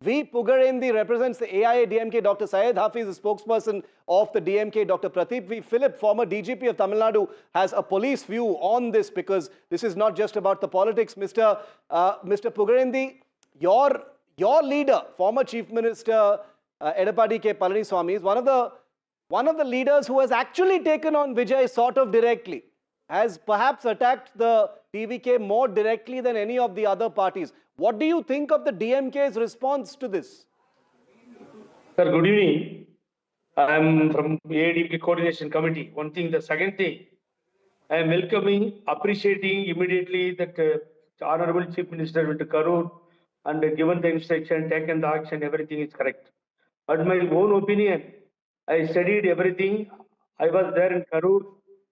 V. Pugazhendhi represents the AIADMK. Dr. Syed Hafeez, the spokesperson of the DMK. Dr. Pradeep V. Philip, former DGP of Tamil Nadu, has a police view on this, because this is not just about the politics. Mr. Pugazhendhi, your leader, former Chief Minister Edapadi K. Palaniswamy, is one of the leaders who has actually taken on Vijay sort of directly, has perhaps attacked the TVK more directly than any of the other parties. What do you think of the DMK's response to this? Sir, good evening. I am from AIADMK Coordination Committee. One thing. The second thing, I am welcoming, appreciating immediately that Honorable Chief Minister went to Karur and given the instruction, taken the action, everything is correct. But my own opinion, I studied everything. I was there in Karur,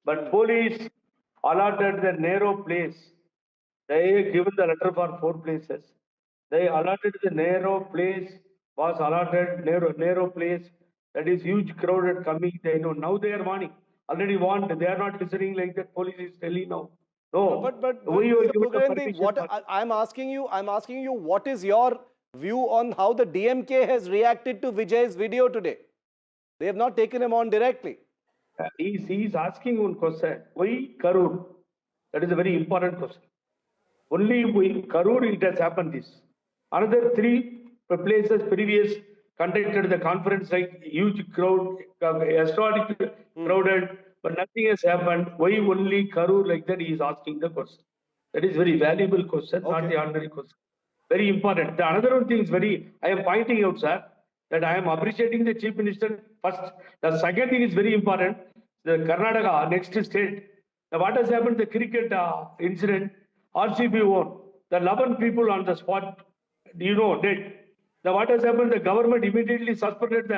but police allotted the narrow place. They given the letter for 4 places. They allotted the narrow place, was allotted narrow place. That is huge crowded coming. They know now they are warning. Already warned. They are not listening like that. Police is telling now. No. But Mr. Pugazhendhi, what I'm asking you, what is your view on how the DMK has reacted to Vijay's video today? They have not taken him on directly. He is asking one question. Why Karur? That is a very important question. Only Karur it has happened this. Another 3 places previous conducted the conference like huge crowd, historic crowded, but nothing has happened. Why only Karur like that? He is asking the question. That is very valuable question, not the ordinary question. Very important. The another one thing is I am pointing out, sir, that I am appreciating the Chief Minister first. The second thing is very important. The Karnataka, next state. What has happened, the cricket incident, RCB won. The 11 people on the spot, dead. What has happened, the government immediately suspended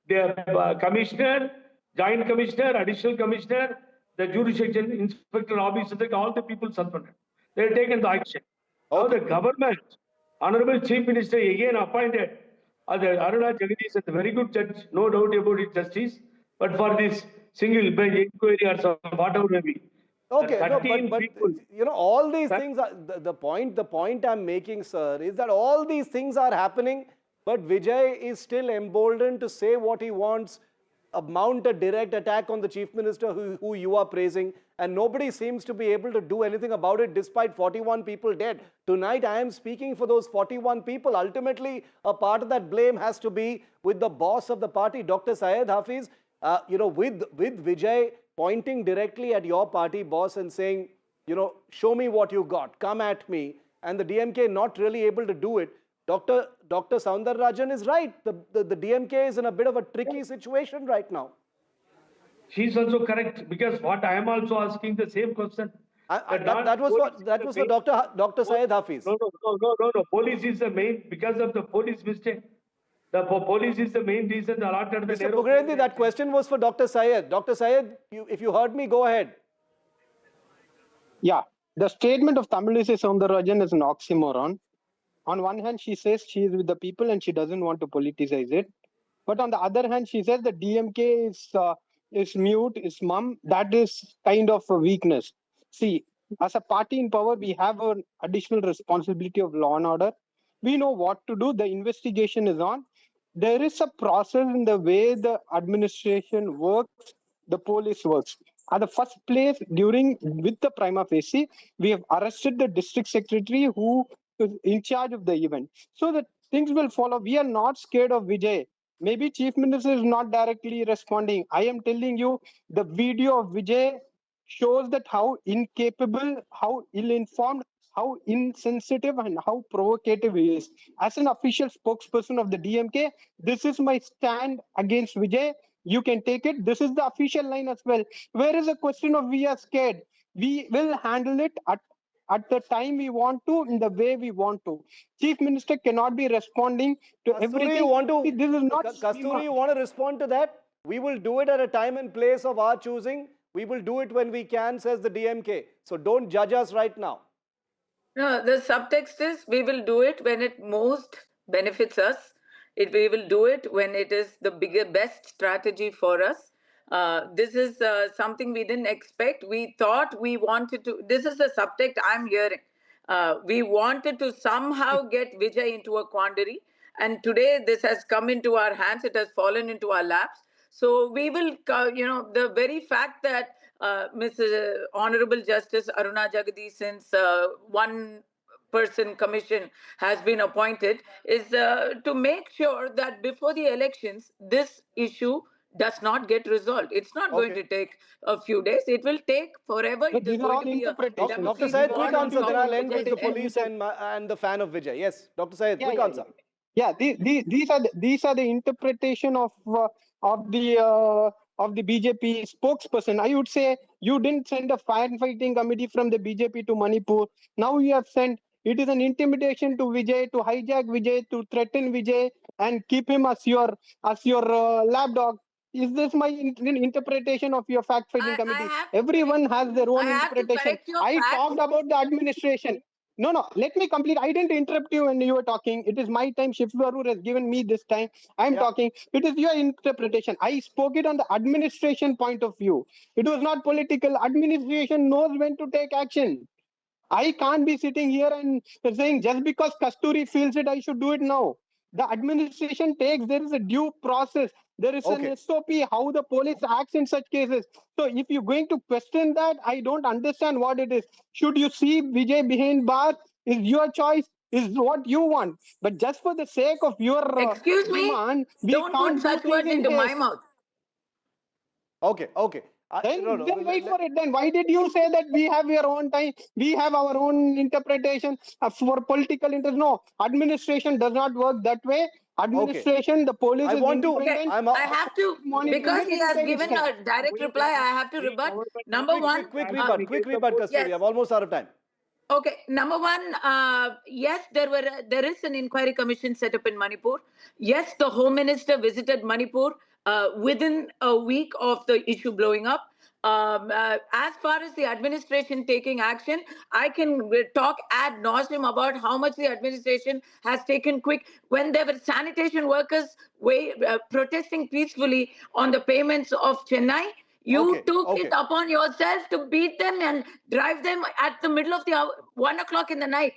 the commissioner, joint commissioner, additional commissioner, the jurisdiction inspector officer, all the people suspended. They have taken the action. Now the government, Honorable Chief Minister again appointed Aruna Jagadish as a very good judge, no doubt about it, justice, but for this single bench inquiry or some whatever may be. Okay, no, but you know, all these things are the point I'm making, sir, is that all these things are happening, but Vijay is still emboldened to say what he wants, mount a direct attack on the Chief Minister who you are praising, and nobody seems to be able to do anything about it despite 41 people dead. Tonight I am speaking for those 41 people. Ultimately, a part of that blame has to be with the boss of the party, Dr. Syed Hafeez, with Vijay pointing directly at your party boss and saying, show me what you got, come at me, and the DMK not really able to do it. Dr. Soundararajan is right. The DMK is in a bit of a tricky situation right now. She is also correct, because what I am also asking the same question. That was for Dr. Syed Hafeez. No. Police is the main, because of the police mistake. The police is the main reason allotted the Mr. Pugazhendhi, that question was for Dr. Syed. Dr. Syed, if you heard me, go ahead. Yeah, the statement of Tamilisa Soundararajan is an oxymoron. On one hand, she says she is with the people and she doesn't want to politicize it. But on the other hand, she says the DMK is mute, is mum. That is kind of a weakness. See, as a party in power, we have an additional responsibility of law and order. We know what to do. The investigation is on. There is a process in the way the administration works, the police works. At the first place, with the prima facie, we have arrested the district secretary who is in charge of the event. So that things will follow. We are not scared of Vijay. Maybe Chief Minister is not directly responding. I am telling you, the video of Vijay shows that how incapable, how ill-informed, how insensitive and how provocative he is. As an official spokesperson of the DMK, this is my stand against Vijay. You can take it. This is the official line as well. Where is the question of we are scared? We will handle it at the time we want to, in the way we want to. Chief Minister cannot be responding to everything. This is not Kasthuri, you want to respond to that? We will do it at a time and place of our choosing. We will do it when we can, says the DMK. So don't judge us right now. No, the subtext is we will do it when it most benefits us. We will do it when it is the best strategy for us. This is something we didn't expect. We thought we wanted to, this is the subtext I'm hearing. We wanted to somehow get Vijay into a quandary. And today this has come into our hands, it has fallen into our laps. So we will, the very fact that Mrs. Honorable Justice Aruna Jagadi, since one person commission has been appointed, is to make sure that before the elections, this issue does not get resolved. It's not going Okay. to take a few days. It will take forever. But It is these are going all to be a interpretations. Dr. democracy Syed, These are quick all born on answer, then top of I'll end interpretations. with the Vijay's head. police and the fan of Vijay. Yes, Dr. Syed, Yeah, quick yeah, answer. yeah. These are the interpretation of the BJP spokesperson. I would say you didn't send a firefighting committee from the BJP to Manipur. Now you have sent. It is an intimidation to Vijay, to hijack Vijay, to threaten Vijay, and keep him as your lapdog. Is this my interpretation of your fact-finding I committee? have to correct Everyone has you. their I own have to interpretation. correct your I facts. talked about the administration. No, no, let me complete. I didn't interrupt you when you were talking. It is my time. Shiv Aroor has given me this time. I'm Yeah. talking. It is your interpretation. I spoke it on the administration point of view. It was not political. Administration knows when to take action. I can't be sitting here and saying just because Kasturi feels it, I should do it now. The administration takes, there is a due process. There is an Okay. SOP, how the police acts in such cases. So if you're going to question that, I don't understand what it is. Should you see Vijay behind bars? Is your choice, is what you want. But just for the sake of your Excuse me, demand, we don't put can't do such things words in into my haste. mouth. Okay. Okay. No, Then, no. then wait for it. Then why did you say that we have your own time? We have our own interpretation for political interest. No, administration does not work that way. Okay. Administration, the police I is want to. Okay, independent. I'm. I have to, Monitoring because it, he it will has take its given time. a direct reply, I have to rebut. Number one, Quick rebut. Quick rebut, Kasturi. yes. I'm almost out of time. Okay, number one, yes, there is an inquiry commission set up in Manipur. Yes, the Home Minister visited Manipur within a week of the issue blowing up. As far as the administration taking action, I can talk ad nauseum about how much the administration has taken quick. When there were sanitation workers protesting peacefully on the payments of Chennai, you Okay. took it Okay. upon yourself to beat them and drive them at the middle of the hour, 1 o'clock in the night.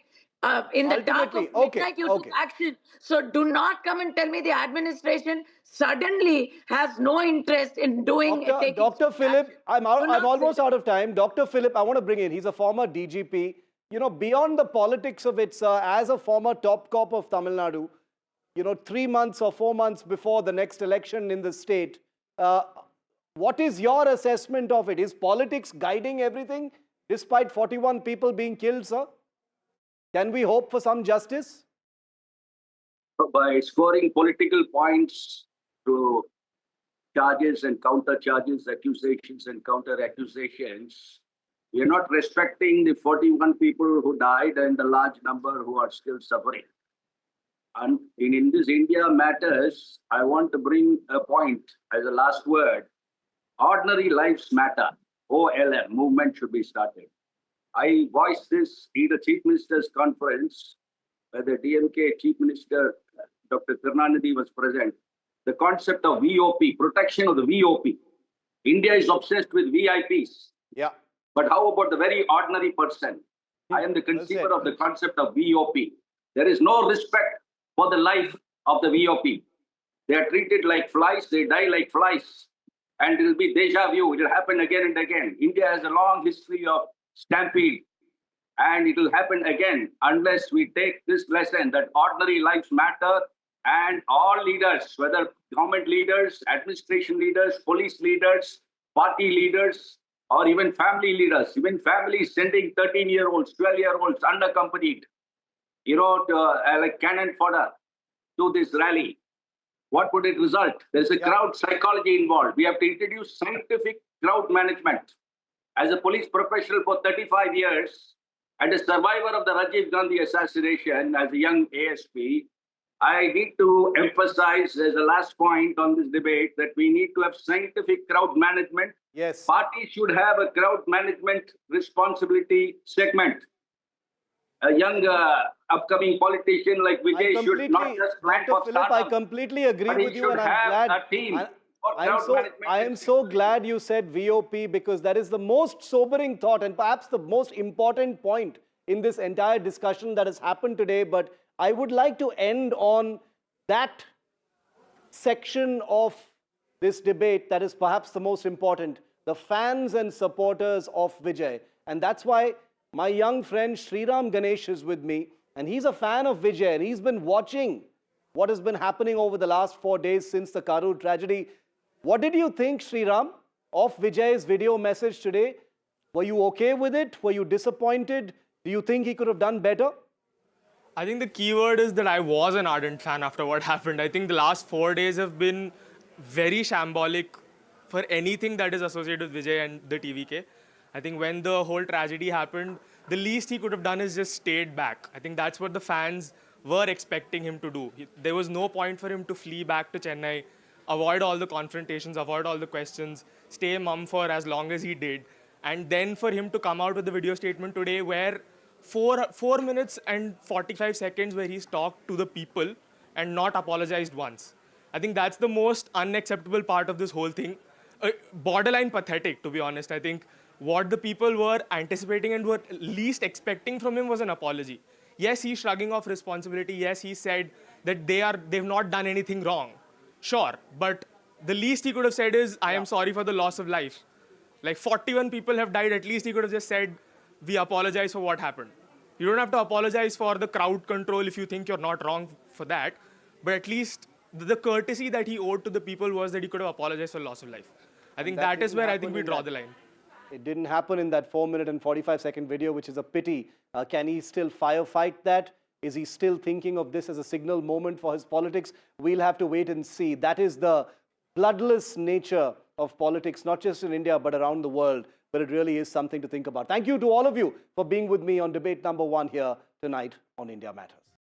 In the dark of Ultimately. Okay. midnight, you took Okay. action. So do not come and tell me the administration suddenly has no interest in taking Dr. Philip, action. I'm Do out, I'm not say almost that. out of time. Dr. Philip, I want to bring in. He's a former DGP. You know, beyond the politics of it, sir, as a former top cop of Tamil Nadu, 3 months or 4 months before the next election in the state, what is your assessment of it? Is politics guiding everything despite 41 people being killed, sir? Can we hope for some justice? By scoring political points to charges and counter charges, accusations and counter accusations, we are not respecting the 41 people who died and the large number who are still suffering. And in this India matters, I want to bring a point as a last word. Ordinary lives matter. OLM movement should be started. I voiced this in the Chief Minister's conference, where the DMK Chief Minister, Dr. Karunanidhi, was present. The concept of VOP, protection of the VOP. India is obsessed with VIPs. Yeah. But how about the very ordinary person? I am the Well conceiver said. of the concept of VOP. There is no respect for the life of the VOP. They are treated like flies, they die like flies. And it will be deja vu, it will happen again and again. India has a long history of stampede. And it will happen again unless we take this lesson that ordinary lives matter and all leaders, whether government leaders, administration leaders, police leaders, party leaders, or even family leaders, even families sending 13-year-olds, 12-year-olds unaccompanied, like cannon fodder to this rally. What would it result? There's a crowd psychology involved. We have to introduce scientific crowd management. As a police professional for 35 years and a survivor of the Rajiv Gandhi assassination as a young ASP, I need to emphasize as a last point on this debate that we need to have scientific crowd management. Yes. Parties should have a crowd management responsibility segment. A young upcoming politician like Vijay should not just plan Dr. for Philip, I stardom, completely agree but he with you, should and I'm have glad. a team for I'm crowd so, management. I am so glad you said VOP, because that is the most sobering thought and perhaps the most important point in this entire discussion that has happened today. But I would like to end on that section of this debate that is perhaps the most important, the fans and supporters of Vijay. And that's why my young friend Sriram Ganesh is with me, and he's a fan of Vijay, and he's been watching what has been happening over the last 4 days since the Karur tragedy. What did you think, Sriram, of Vijay's video message today? Were you okay with it? Were you disappointed? Do you think he could have done better? I think the key word is that I was an ardent fan after what happened. I think the last 4 days have been very shambolic for anything that is associated with Vijay and the TVK. I think when the whole tragedy happened, the least he could have done is just stayed back. I think that's what the fans were expecting him to do. There was no point for him to flee back to Chennai, avoid all the confrontations, avoid all the questions, stay mum for as long as he did. And then for him to come out with the video statement today where 4 minutes and 45 seconds where he's talked to the people and not apologized once. I think that's the most unacceptable part of this whole thing. Borderline pathetic, to be honest. I think what the people were anticipating and were least expecting from him was an apology. Yes, he's shrugging off responsibility. Yes, he said that they've not done anything wrong. Sure, but the least he could have said is, I am sorry for the loss of life. Like 41 people have died, at least he could have just said, we apologize for what happened. You don't have to apologize for the crowd control if you think you're not wrong for that. But at least the courtesy that he owed to the people was that he could have apologized for loss of life. I think that is where I think we draw the line. It didn't happen in that 4 minute and 45 second video, which is a pity. Can he still firefight that? Is he still thinking of this as a signal moment for his politics? We'll have to wait and see. That is the bloodless nature of politics, not just in India, but around the world. But it really is something to think about. Thank you to all of you for being with me on debate number 1 here tonight on India Matters.